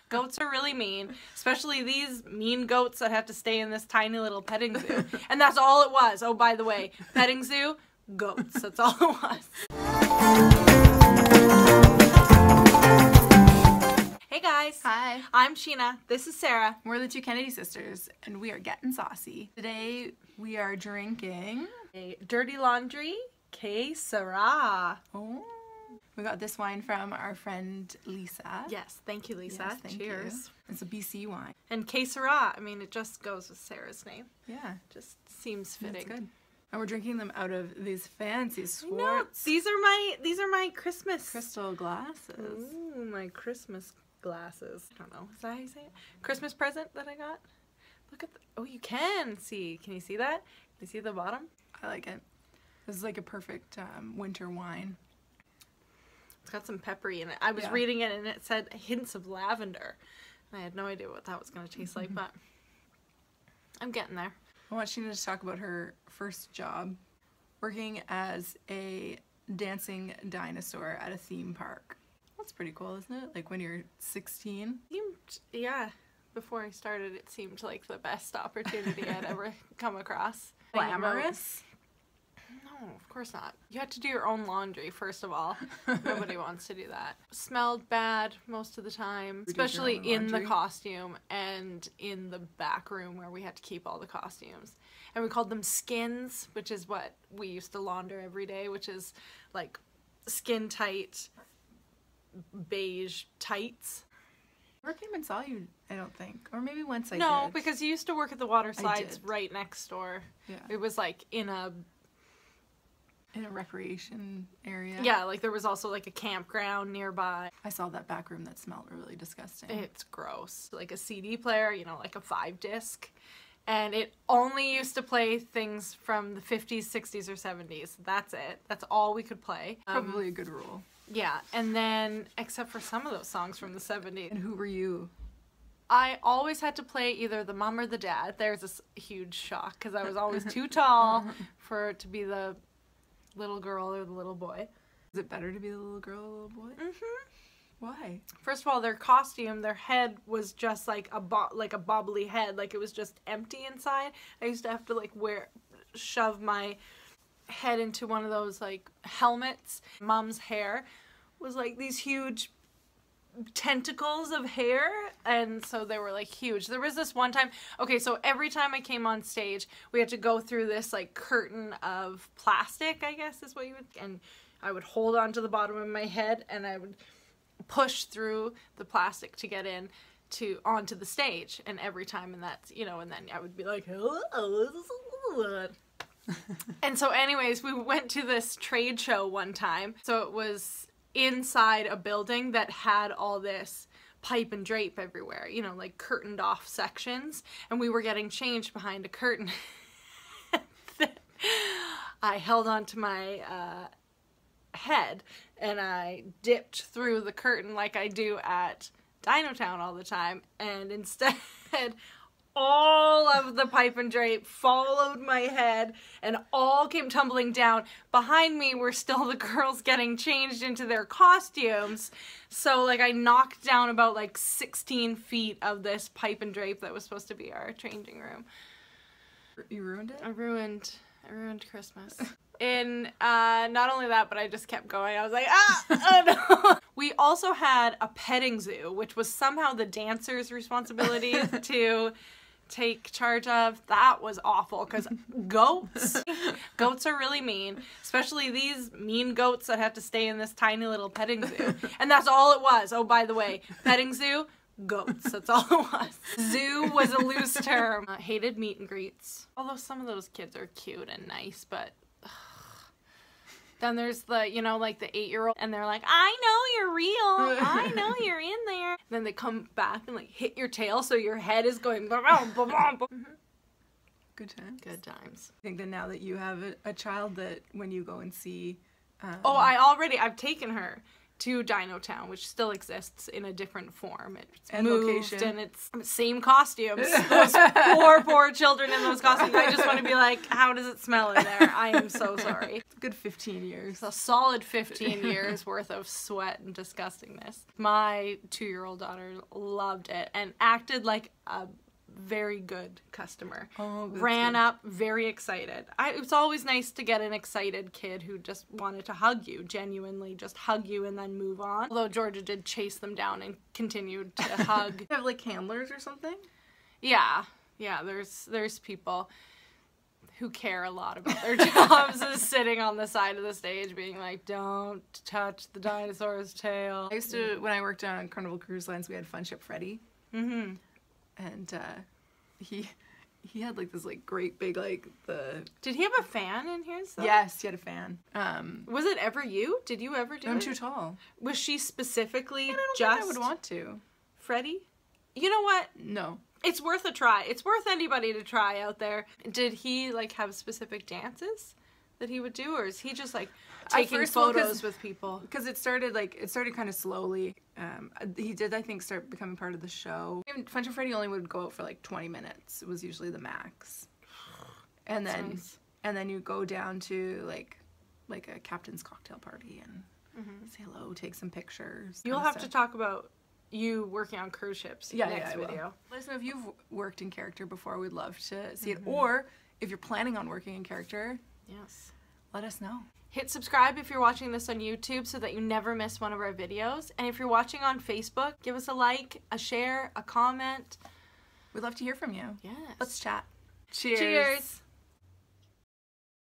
Goats are really mean, especially these mean goats that have to stay in this tiny little petting zoo. And that's all it was. Oh, by the way, petting zoo, goats. That's all it was. Hey guys. Hi. I'm Sheena. This is Sarah. We're the two Kennedy sisters, and we are getting saucy. Today we are drinking A Dirty Laundry Syrah. Oh. We got this wine from our friend Lisa. Yes, thank you, Lisa. Yes, thank Cheers. you. It's a BC wine. And Syrah, I mean, it just goes with Sarah's name. Yeah. Just seems fitting. That's good. And we're drinking them out of these fancy I know. Swartz These are my Christmas crystal glasses. Ooh, my Christmas glasses. I don't know. Is that how you say it? Christmas present that I got? Look at oh, you can see. Can you see that? Can you see the bottom? I like it. This is like a perfect winter wine. It's got some peppery in it. I was reading it and it said hints of lavender. And I had no idea what that was going to taste like, but I'm getting there. I want Sheena to talk about her first job, working as a dancing dinosaur at a theme park. That's pretty cool, isn't it? Like when you're 16. Yeah. Before I started, it seemed like the best opportunity I'd ever come across. Glamorous? No, of course not. You had to do your own laundry, first of all. Nobody wants to do that. Smelled bad most of the time, especially in the costume and in the back room where we had to keep all the costumes. And we called them skins, which is what we used to launder every day, which is like skin tight, beige tights. I never came and saw you, I don't think. Or maybe once I did. No, because you used to work at the water slides right next door. Yeah. It was like in a recreation area. Yeah, like there was also like a campground nearby. I saw that back room that smelled really disgusting. It's gross. Like a CD player, you know, like a 5-disc. And it only used to play things from the 50s, 60s, or 70s. That's it. That's all we could play. Probably a good rule. Yeah, and then, except for some of those songs from the 70s. And who were you? I always had to play either the mom or the dad. There's this huge shock, because I was always too tall to be the little girl or the little boy. Is it better to be the little girl or the little boy? Mm-hmm. Why? First of all, their costume, their head was just like a bobbly head, like it was just empty inside. I used to have to like shove my head into one of those like helmets. Mom's hair was like these huge tentacles of hair, and so they were like huge. There was this one time, okay, so every time I came on stage we had to go through this like curtain of plastic, I guess is what you would, and I would hold on to the bottom of my head and I would push through the plastic to get in onto the stage, and every time, and that's, you know, and then I would be like, hello. And so anyways, we went to this trade show one time, so it was inside a building that had all this pipe and drape everywhere, you know, like curtained off sections, and we were getting changed behind a curtain. I held on to my head and I dipped through the curtain like I do at Dinotown all the time, and instead all of the pipe and drape followed my head and all came tumbling down. Behind me were still the girls getting changed into their costumes. So like I knocked down about like 16 feet of this pipe and drape that was supposed to be our changing room. You ruined it? I ruined Christmas. And not only that, but I just kept going. I was like, oh no. We also had a petting zoo, which was somehow the dancer's responsibility to take charge of. That was awful, because goats are really mean, especially these mean goats that have to stay in this tiny little petting zoo. And that's all it was. Oh, by the way, petting zoo, goats. That's all it was. Zoo was a loose term. Hated meet and greets. Although some of those kids are cute and nice, but then there's the, you know, like the 8-year-old, and they're like, I know you're real. I know you're in there. Then they come back and like hit your tail, so your head is going. Good times. Good times. I think that now that you have a child, that when you go and see, oh, I've taken her, to Dinotown, which still exists in a different form. It's And moved location. and it's same costumes. Those poor children in those costumes. I just want to be like, how does it smell in there? I am so sorry. It's a good 15 years. It's a solid 15 years worth of sweat and disgustingness. My 2-year-old daughter loved it and acted like a very good customer. Oh, that's Ran good. up very excited. It's always nice to get an excited kid who just wanted to hug you, genuinely just hug you and then move on. Although Georgia did chase them down and continued to hug. Have like handlers or something? Yeah, there's people who care a lot about their jobs is sitting on the side of the stage being like, don't touch the dinosaur's tail. I used to, when I worked on Carnival Cruise Lines, we had Fun Ship Freddy. Mm-hmm. And he had like this like great big like the Did he have a fan in his? Though? yes, he had a fan. Was it ever you? Did you ever do I'm it? too tall. Was she specifically I don't just think I would want to. Freddie? You know what? No. It's worth a try. It's worth anybody to try out there. Did he like have specific dances that he would do, or is he just like taking first, well, photos with people? Because it started kind of slowly. He did, I think, start becoming part of the show. Fun Ship Freddy only would go out for like 20 minutes. It was usually the max. And That's then nice. and then you go down to like a captain's cocktail party and say hello, take some pictures. You'll kind of have to stuff. talk about you working on cruise ships next I will. video. Let us know if you've worked in character before. We'd love to see it. Or if you're planning on working in character, Yes. let us know. Hit subscribe if you're watching this on YouTube so that you never miss one of our videos. And if you're watching on Facebook, give us a like, a share, a comment. We'd love to hear from you. Yes. Let's chat. Cheers. Cheers.